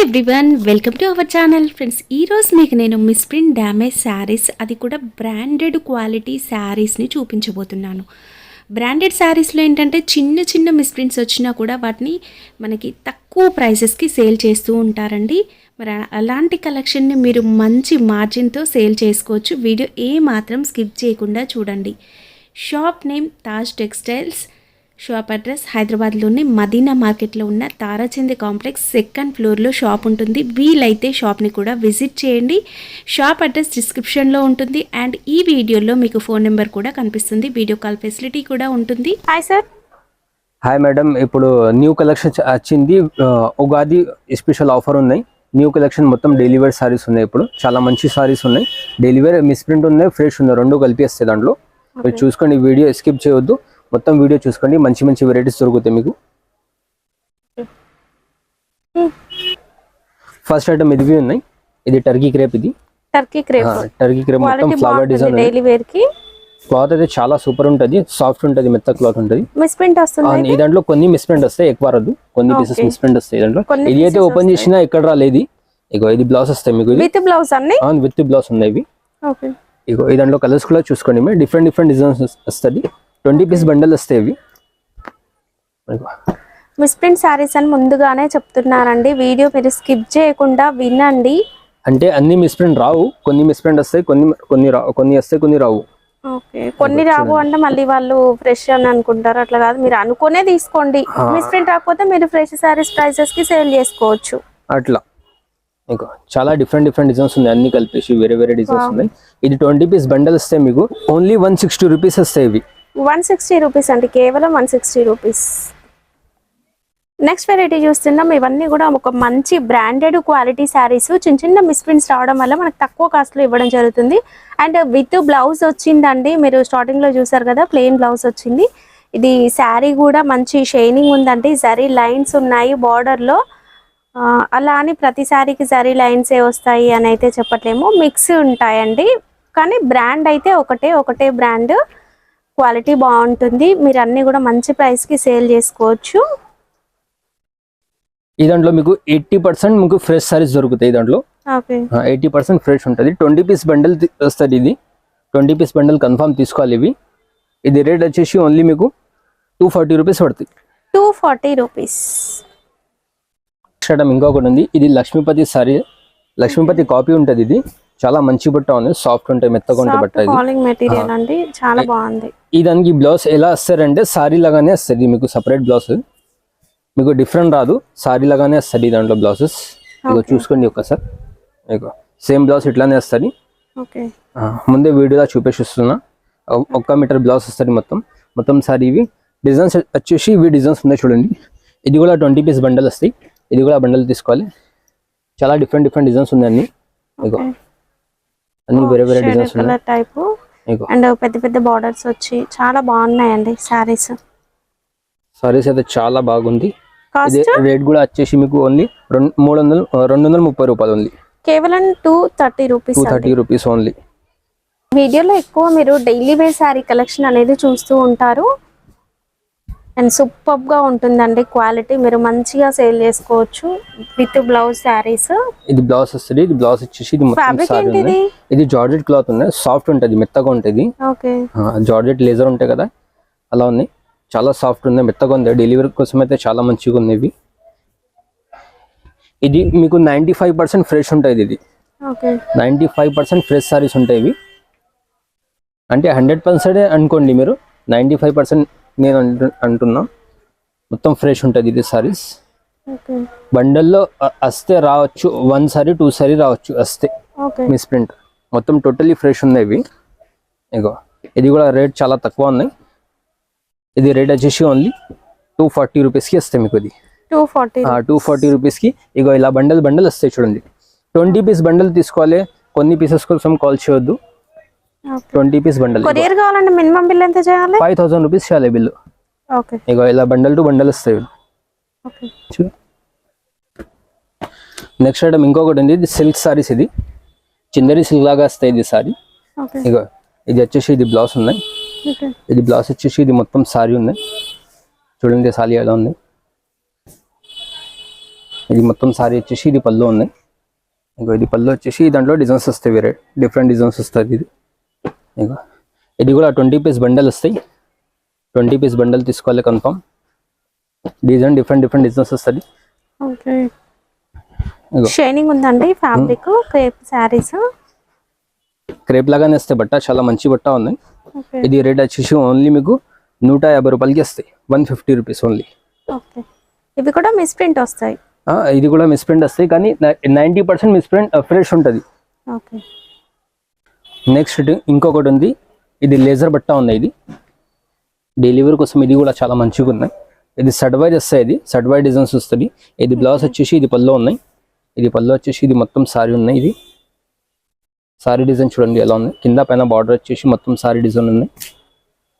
Everyone, welcome to our channel. Friends, ఈరోజు మీకు నేను మిస్ప్రింట్ డ్యామేజ్ శారీస్, అది కూడా బ్రాండెడ్ క్వాలిటీ శారీస్ని చూపించబోతున్నాను. బ్రాండెడ్ శారీస్లో ఏంటంటే చిన్న చిన్న మిస్ప్రింట్స్ వచ్చినా కూడా వాటిని మనకి తక్కువ ప్రైసెస్కి సేల్ చేస్తూ ఉంటారండి. మరి అలాంటి కలెక్షన్ని మీరు మంచి మార్జిన్తో సేల్ చేసుకోవచ్చు. వీడియో ఏ మాత్రం స్కిప్ చేయకుండా చూడండి. Shop name Taj textiles. Shop address హైదరాబాద్లోని మదీనా మార్కెట్లో ఉన్న తారాచంద్ కాంప్లెక్స్ సెకండ్ ఫ్లోర్లో షాప్ ఉంటుంది. వీలైతే షాప్ని కూడా విజిట్ చేయండి. షాప్ అడ్రస్ డిస్క్రిప్షన్లో ఉంటుంది అండ్ ఈ వీడియోలో మీకు ఫోన్ నెంబర్ కూడా కనిపిస్తుంది. వీడియో కాల్ ఫెసిలిటీ కూడా ఉంటుంది. Hi sir. హాయ్ మేడం, ఇప్పుడు న్యూ కలెక్షన్ వచ్చింది. ఉగాది స్పెషల్ ఆఫర్ ఉన్నాయి. న్యూ కలెక్షన్ మొత్తం డైలీ వేర్ సారీస్ ఉన్నాయి. ఇప్పుడు చాలా మంచి సారీస్ ఉన్నాయి. డైలీ వేర్ మిస్ప్రింట్ ఉన్నాయి, ఫ్రెష్ ఉన్నాయి, రెండు కలిపి వస్తాయి దాంట్లో. మీరు చూసుకోండి, వీడియో స్కిప్ చేయొద్దు, మొత్తం వీడియో చూసుకోండి. మంచి మంచి వెరైటీస్ దొరుకుతాయి మీకు. ఫస్ట్ ఐటమ్ ఇది ఉన్నాయి. ఇది టర్కీ క్రేప్. ఇది టర్కీ క్రేప్ మొత్తం ఫ్లవర్ డిజైన్. డైలీ వేర్ కి క్లాత్ అయితే చాలా సూపర్ ఉంటది, సాఫ్ట్ ఉంటది, మెత్త క్లాత్ ఉంటది. మిస్ప్రింట్ వస్తుంది. ఈ దాంట్లో కొన్ని మిస్ప్రింట్ వస్తాయి, ఎక్కువ రాదు. కొన్ని పీసెస్ మిస్ప్రింట్ వస్తాయి దాంట్లో. ఇది అయితే ఓపెన్ చేసినా ఎక్కడ రాలేదు. ఇగో ఇది బ్లౌజ్ వస్తాయి మీకు. విత్ బ్లౌజ్ అన్ని విత్ బ్లౌజ్ ఉన్నాయి ఇవి. ఓకే, ఇగో ఈ దాంట్లో కలర్స్ కూడా చూసుకోండి. మీరు డిఫరెంట్ డిఫరెంట్ డిజైన్స్ వస్తుంది. 20 పీస్ బండల్ వస్తాయి ఇవి. మిస్ప్రింట్ సారీస్ అని ముందుగానే చెప్తున్నానండి. వీడియో మీరు స్కిప్ చేయకుండా వినండి. అంటే అన్ని మిస్ప్రింట్ రావు, కొన్ని మిస్ప్రింట్ వస్తాయి, కొన్ని వస్తాయి, కొన్ని రావు. ఓకే, కొన్ని రావు అంటే మళ్ళీ వాళ్ళు ఫ్రెష్ అని అనుకుంటారు. అట్లా కాదు, మీరు అనుకునే తీసుకోండి. మిస్ప్రింట్ రాకపోతే మీరు ఫ్రెష్ సారీస్ ప్రైసెస్ కి సేల్ చేసుకోవచ్చు. అట్లా ఇంకా చాలా డిఫరెంట్ డిఫరెంట్ డిజైన్స్ ఉన్నాయి. అన్ని కలిపేసి వేరే వేరే డిజైన్స్ ఉన్నాయి. ఇది 20 పీస్ బండల్ వస్తాయి మీకు. ఓన్లీ 160 రూపీస్ వస్తాయి ఇవి. 160 రూపీస్ అంటే కేవలం 160 రూపీస్. నెక్స్ట్ వెరైటీ చూస్తున్నాం. ఇవన్నీ కూడా ఒక మంచి బ్రాండెడ్ క్వాలిటీ శారీస్. చిన్న చిన్న మిస్ప్రింట్స్ రావడం వల్ల మనకు తక్కువ కాస్ట్లో ఇవ్వడం జరుగుతుంది. అండ్ విత్ బ్లౌజ్ వచ్చిందండి. మీరు స్టార్టింగ్లో చూసారు కదా, ప్లెయిన్ బ్లౌజ్ వచ్చింది. ఇది శారీ కూడా మంచి షైనింగ్ ఉందండి. జరీ లైన్స్ ఉన్నాయి బార్డర్లో. అలా అని ప్రతి శారీకి జరీ లైన్స్ ఏ వస్తాయి అని అయితే చెప్పట్లేము, మిక్స్ ఉంటాయండి. కానీ బ్రాండ్ అయితే ఒకటే బ్రాండ్. క్వాలిటీ బాగుంటుంది. మీరు అన్ని కూడా మంచి ప్రైస్ కి సేల్ చేసుకోవచ్చు. ఈ దాంట్లో మీకు 80% మీకు ఫ్రెష్ సారీస్ దొరుకుతాయి. దాంట్లో 80% ఫ్రెష్ ఉంటుంది. 20 పీస్ బండల్ వస్తుంది. ఇది 20 పీస్ బండల్ కన్ఫర్మ్ తీసుకోవాలి ఇవి. ఇది రేట్ వచ్చేసి ఓన్లీ మీకు 240 రూపీస్ పడుతుంది. 240 రూపీస్. ఇంకొకటి ఉంది. ఇది లక్ష్మీపతి సారీ, లక్ష్మీపతి కాపీ ఉంటుంది. ఇది చాలా మంచి బట్ట ఉంది, సాఫ్ట్ ఉంటాయి, మెత్తగా ఉంటాయి బట్ట. ఇది మెటీరియల్ అండి, చాలా బాగుంది. ఈ దానికి బ్లౌజ్ ఎలా వస్తారంటే సారీ లాగానే వస్తుంది మీకు. సపరేట్ బ్లౌజ్ మీకు డిఫరెంట్ రాదు, సారీ లాగానే వస్తుంది దాంట్లో బ్లౌజెస్. ఇగో చూసుకోండి ఒకసారి. ఇగో సేమ్ బ్లౌజ్ ఇట్లానే వస్తుంది. ముందే వీడియోలో చూపిస్తున్నా. 1 మీటర్ బ్లౌజ్ వస్తుంది మొత్తం సారీ. ఇవి డిజైన్స్ వచ్చేసి ఇవి డిజైన్స్ ఉన్నాయి చూడండి. ఇది కూడా 20 పీస్ బండల్ వస్తాయి. ఇది కూడా బండల్ తీసుకోవాలి. చాలా డిఫరెంట్ డిఫరెంట్ డిజైన్స్ ఉన్నాయి అన్ని. ఇగో అన్ని వేరే వేరే డిజైన్స్ ఉన్నాయి. అండ్ పెద్ద పెద్ద బార్డర్స్ వచ్చి చాలా బాగున్నాయండి సారీస్. అయితే చాలా బాగుంది. రేట్ కూడా వచ్చేసి మీకు ఓన్లీ 230 రూపాయలు ఓన్లీ. కేవలం 230 రూపీస్ ఓన్లీ. వీడియోలో ఎక్కువ మీరు డైలీ వేర్ సారీ కలెక్షన్ అనేది చూస్తూ ఉంటారు. అండ్ సూపర్ గా ఉంటుందండి క్వాలిటీ. మీరు మంచిగా సేల్ చేసుకోవచ్చు. With blouse saris. ఇది బ్లౌజ్ వస్తుంది. ఇది బ్లౌజ్ వచ్చేసి ఇది మొత్తం సారీ ఉంది. ఇది జార్జెట్ క్లాత్ ఉన్నాయి, సాఫ్ట్ ఉంటది, మెత్తగా ఉంటది. ఓకే, జార్జెట్ లేజర్ ఉంటాయి కదా, అలా ఉన్నాయి. చాలా సాఫ్ట్ ఉంది, మెత్తగా ఉంది. డెలివరీ కోసం అయితే చాలా మంచిగా ఉంది ఇవి. ఇది మీకు 95% ఫ్రెష్ ఉంటుంది. ఇది 95% ఫ్రెష్ సారీస్ ఉంటాయి ఇవి. అంటే 100% అనుకోండి మీరు, 95% నేను అంటున్నా. మొత్తం ఫ్రెష్ ఉంటుంది ఇది సారీస్. బండల్లో వస్తే రావచ్చు 1 సారీ 2 సారీ రావచ్చు వస్తే మిస్ప్రింట్. మొత్తం టోటలీ ఫ్రెష్ ఉన్నాయి ఇవి. ఇగో ఇది కూడా రేట్ చాలా తక్కువ ఉన్నాయి. ఇది రేట్ వచ్చేసి ఓన్లీ 240 రూపీస్కి వస్తాయి మీకు. ఇది 240 రూపీస్కి. ఇగో ఇలా బండల్ వస్తాయి చూడండి. 20 పీస్ బండల్ తీసుకోవాలి. కొన్ని పీసెస్ కోసం కాల్ చేయొద్దు. 20 పీస్ బండల్. కొరియర్ కావాలంటే మినిమం బిల్ ఎంత చేయాలి? 5000 రూపీస్ చేయాలి బిల్లు. ఓకే, ఇగో ఇలా బండల్ టు బండల్ వస్తాయి. ఓకే, నెక్స్ట్ ఐటమ్ ఇంకొకటి ఉంది. ఇది సిల్క్ సారీస్. ఇది చిందరి సిల్క్ లాగా వస్తాయి ఇది సారీ. ఇగో ఇది వచ్చేసి ఇది బ్లౌజ్ ఉన్నాయి. ఇది బ్లౌజ్ వచ్చేసి ఇది మొత్తం సారీ ఉన్నాయి చూడండి. సారీ ఎలా ఉంది. ఇది మొత్తం సారీ వచ్చేసి ఇది పళ్ళు ఉంది. ఇంకో ఇది పళ్ళు వచ్చేసి దాంట్లో డిజైన్స్ వస్తాయి, వేరే డిఫరెంట్ డిజైన్స్ వస్తుంది. ఇది ఇంకా ఇది కూడా 20 పీస్ బండల్ వస్తాయి. 20 పీస్ బండల్ తీసుకోవాలి కన్ఫర్మ్. డిజైన్ డిఫరెంట్ డిజైన్స్ వస్తుంది. ఓకే, షైనింగ్ ఉందండి ఫ్యాబ్రిక్. క్రేప్ శారీస్ క్రేప్ లాగానే వస్తాయి బట్ట, చాలా మంచి బట్ట ఉంది. ఇది రేట్ వచ్చేసి ఓన్లీ మీకు 150 రూపాయలకి వస్తాయి. 150 రూపీస్ ఓన్లీ. ఓకే, ఇవి కూడా మిస్ ప్రింట్ వస్తాయి. ఇది కూడా మిస్ ప్రింట్ వస్తాయి కానీ 90% మిస్ ప్రింట్ ఫ్రెష్ ఉంటుంది. ఓకే, నెక్స్ట్ ఇంకొకటి ఉంది, ఇది లేజర్ బట్ట ఉంది. ఇది డెలివరీ కోసం ఇది కూడా చాలా మంచిగా ఉన్నాయి. ఇది సడ్వైజ్ వస్తాయి, ఇది సడ్వైజ్ డిజైన్స్ వస్తుంది. ఇది బ్లౌజ్ వచ్చేసి ఇది పళ్ళు ఉన్నాయి. ఇది పళ్ళు వచ్చేసి ఇది మొత్తం సారీ ఉన్నాయి. ఇది సారీ డిజైన్ చూడండి ఎలా ఉంది, కింద పైన బార్డర్ వచ్చేసి మొత్తం సారీ డిజైన్ ఉన్నాయి.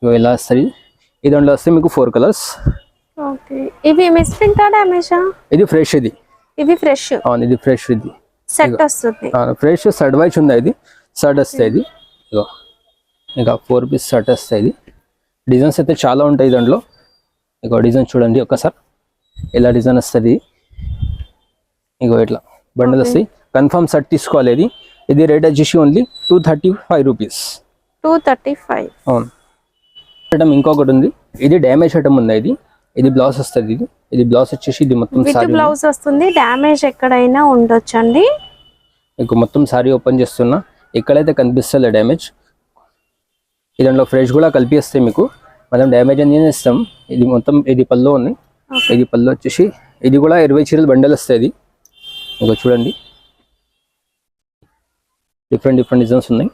ఇవి ఎలా వస్తాయి, ఇది దాంట్లో వస్తే మీకు 4 కలర్స్. ఓకే, ఇవి మిస్ ప్రింట్ డ్యామేజా? ఇది ఫ్రెష్, ఇది ఫ్రెష్. అవును, ఇది ఫ్రెష్. ఇది సెట్ వస్తుంది ఫ్రెష్ సడ్వైజ్ ఉంది. ఇది షర్ట్ వస్తాయి. ఇది ఇగో ఇంకా 4 పీస్ షర్ట్ వస్తాయి. ఇది డిజైన్స్ అయితే చాలా ఉంటాయి దాంట్లో. ఇగో డిజైన్ చూడండి ఒకసారి ఎలా డిజైన్ వస్తుంది. ఇగో ఇట్లా బండల్ వస్తాయి. కన్ఫర్మ్ షర్ట్ తీసుకోవాలి. ఇది రేట్ వచ్చేసి ఓన్లీ 235 రూపీస్. 235. అవును. ఐటమ్ ఇంకొకటి ఉంది, ఇది డ్యామేజ్ ఐటమ్ ఉంది. ఇది బ్లౌజ్ వస్తుంది. ఇది బ్లౌజ్ వచ్చేసి ఇది మొత్తం సారీ బ్లౌజ్ వస్తుంది. డ్యామేజ్ ఎక్కడైనా ఉండొచ్చు అండి. మీకు మొత్తం సారీ ఓపెన్ చేస్తున్నా, ఎక్కడైతే కనిపిస్తలే డ్యామేజ్. ఇది దాంట్లో ఫ్రెష్ కూడా కలిపి వస్తాయి మీకు. మనం డ్యామేజ్ అనేది ఇస్తాం. ఇది మొత్తం ఇది పళ్ళు ఉంది. ఇది పళ్ళు వచ్చేసి ఇది కూడా 20 చీరలు బండల్ వస్తాయి. ఇంకా చూడండి డిఫరెంట్ డిజైన్స్ ఉన్నాయి.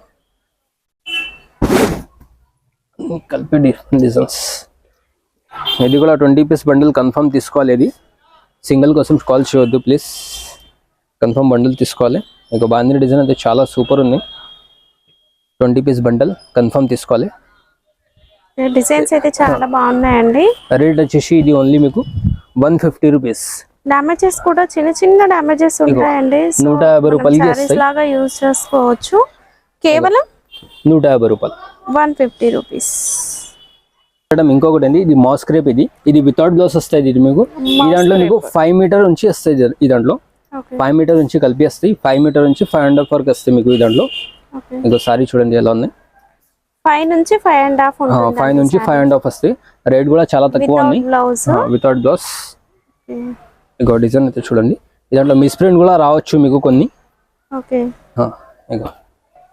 కలిపి డిఫరెంట్ డిజైన్స్. ఇది కూడా 20 పీస్ బండల్ కన్ఫర్మ్ తీసుకోవాలి. ఇది సింగిల్ కోసం కాల్ చేయవద్దు ప్లీజ్, కన్ఫర్మ్ బండల్ తీసుకోవాలి. ఇక బాందిని డిజైన్ అయితే చాలా సూపర్ ఉంది. 20 పీస్ బండల్ కన్ఫర్మ్ తీసుకోవాలి. డిజైన్స్ అయితే చాలా బాగున్నాయండి. రేట్ వచ్చేసి ఇది ఓన్లీ మీకు 150 రూపీస్. డ్యామేజెస్ కూడా చిన్న డ్యామేజెస్ ఉంటాయండి. 150 రూపాయలకి వస్తాయి. లాగా యూజ్ చేసుకోవచ్చు. కేవలం 150 రూపాయలు. 150 రూపీస్. ఇంకొకటి అండి, ఇది మాస్ క్రేప్. ఇది వితౌట్ బ్లౌజ్ వస్తాయి. ఇది మీకు ఈ దాంట్లో మీకు 5 మీటర్ నుంచి వస్తాయి. ఈ దాంట్లో 5 మీటర్ నుంచి కలిపి వస్తాయి. 5 మీటర్ నుంచి 5.5 వరకు వస్తాయి మీకు ఈ దాంట్లో. ఇంకో సారీ చూడండి ఎలా ఉంది. 5 నుంచి 5.5 5 నుంచి 5.5 వస్తాయి. రేట్ కూడా చాలా తక్కువ ఉంది. Without blouse. ఇంకో డిజైన్ అయితే చూడండి, ఈ దాంట్లో మిస్ ప్రింట్ కూడా రావచ్చు మీకు కొన్ని.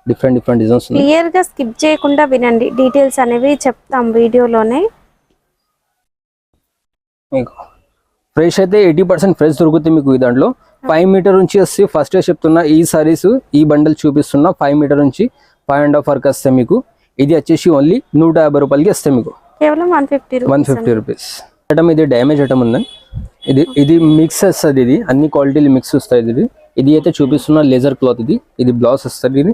డిఫరెంట్ డిజైన్స్ ఉన్నాయి. క్లియర్ గా స్కిప్ చేయకుండా వినండి, డీటెయిల్స్ అనేవి చెప్తాం వీడియోలోనే. ఫ్రెష్ అయితే 80% ఫ్రెష్ దొరుకుతుంది మీకు ఈ దాంట్లో. 5 మీటర్ నుంచి వస్తే ఫస్ట్ చెప్తున్నా, ఈ సారీస్ ఈ బండల్ చూపిస్తున్నా 5 మీటర్ నుంచి 5.5 వరకు వస్తాయి మీకు. ఇది వచ్చేసి ఓన్లీ 150 రూపాయలకి వస్తాయి మీకు. కేవలం 150 రూపీస్. ఐటమ్ ఇది డ్యామేజ్ ఐటమ్ ఉంది. ఇది మిక్స్ వస్తుంది. ఇది అన్ని క్వాలిటీలు మిక్స్ వస్తాయి. ఇది అయితే చూపిస్తున్నా లేజర్ క్లాత్. ఇది బ్లౌజ్ వస్తుంది.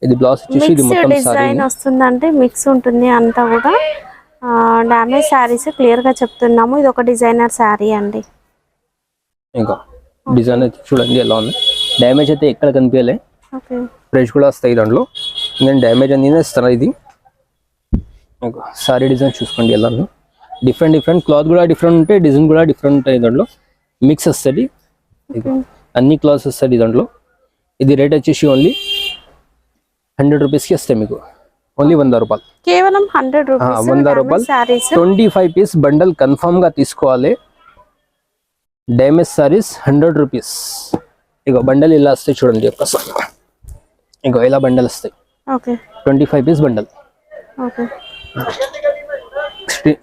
ఇది బ్లౌజ్ వచ్చేసి ఇది మొత్తం డిజైన్ వస్తుందంటే మిక్స్ ఉంటుంది అంతా కూడా. డ్యామేజ్ శారీస్ క్లియర్ గా చెప్తున్నాము. ఇది ఒక డిజైనర్ శారీ అండి. ఇంకా డిజైన్ అయితే చూడండి ఎలా ఉంది. డ్యామేజ్ అయితే ఎక్కడ కనిపించలే. ఫ్రెష్ కూడా వస్తాయి దాంట్లో. నేను డ్యామేజ్ అనేది ఇస్తాను. ఇది సారీ డిజైన్ చూసుకోండి ఎలా ఉంది. డిఫరెంట్ క్లాత్ కూడా డిఫరెంట్ ఉంటాయి, డిజైన్ కూడా డిఫరెంట్ ఉంటాయి దాంట్లో. మిక్స్ వస్తుంది. అన్ని క్లాత్స్ వస్తుంది దాంట్లో. ఇది రేట్ వచ్చేసి ఓన్లీ 100 రూపీస్కి వస్తాయి మీకు. ఓన్లీ 100 రూపాయలు. కేవలం 100 రూపీస్. 100 రూపాయలు. 25 పీస్ బండల్ కన్ఫర్మ్ గా తీసుకోవాలి. Damage saris 100 rupees. ఇక బండల్ ఇలా వస్తాయి చూడండి ఒక్కసారి. ఇంకో ఇలా బండల్ వస్తాయి. 25 పీస్ బండల్.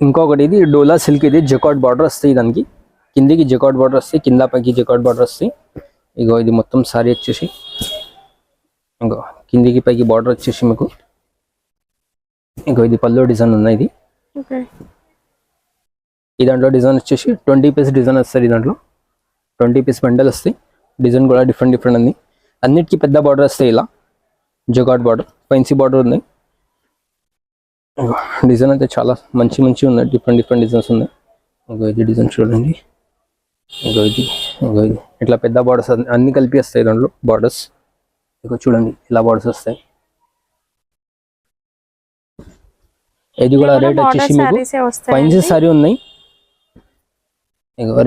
ఇంకొకటి ఇది డోలా సిల్క్. ఇది జకాట్ బార్డర్ వస్తాయి. దానికి కిందికి జకాట్ బార్డర్ వస్తాయి, కింద పైకి జకాట్ బార్డర్ వస్తాయి. ఇగో ఇది మొత్తం సారీ వచ్చేసి ఇంకో కిందికి పైకి బార్డర్ వచ్చేసి మీకు. ఇంకో ఇది పల్లో డిజైన్ ఉన్నాయి. ఈ దాంట్లో డిజైన్ వచ్చేసి 20 పీస్ డిజైన్ వస్తుంది. దాంట్లో 20 పీస్ బండల్ వస్తాయి. డిజైన్ కూడా డిఫరెంట్ ఉంది. అన్నిటికీ పెద్ద బార్డర్ వస్తాయి. ఇలా జకాట్ బార్డర్, ఫెన్సీ బార్డర్ ఉంది. డిజైన్ అయితే చాలా మంచి ఉన్నాయి. డిఫరెంట్ డిజైన్స్ ఉన్నాయి. ఇంకో ఇది డిజైన్ చూడండి. ఇంకో ఇది ఇట్లా పెద్ద బార్డర్స్ అన్ని కలిపి వస్తాయి దాంట్లో బార్డర్స్. ఇంకో చూడండి ఇలా బార్డర్స్ వస్తాయి. ఇది కూడా రేట్ వచ్చేసి మీకు 5 సారీ ఉన్నాయి.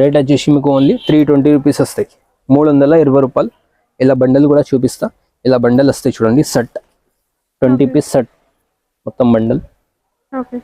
రేట్ వచ్చేసి మీకు ఓన్లీ 320 రూపీస్ వస్తాయి, 320 రూపాయలు. ఇలా బండల్ కూడా చూపిస్తా, ఇలా బండల్ వస్తాయి చూడండి, సెట్ 20 పీస్ సెట్ మొత్తం బండల్. ఓకే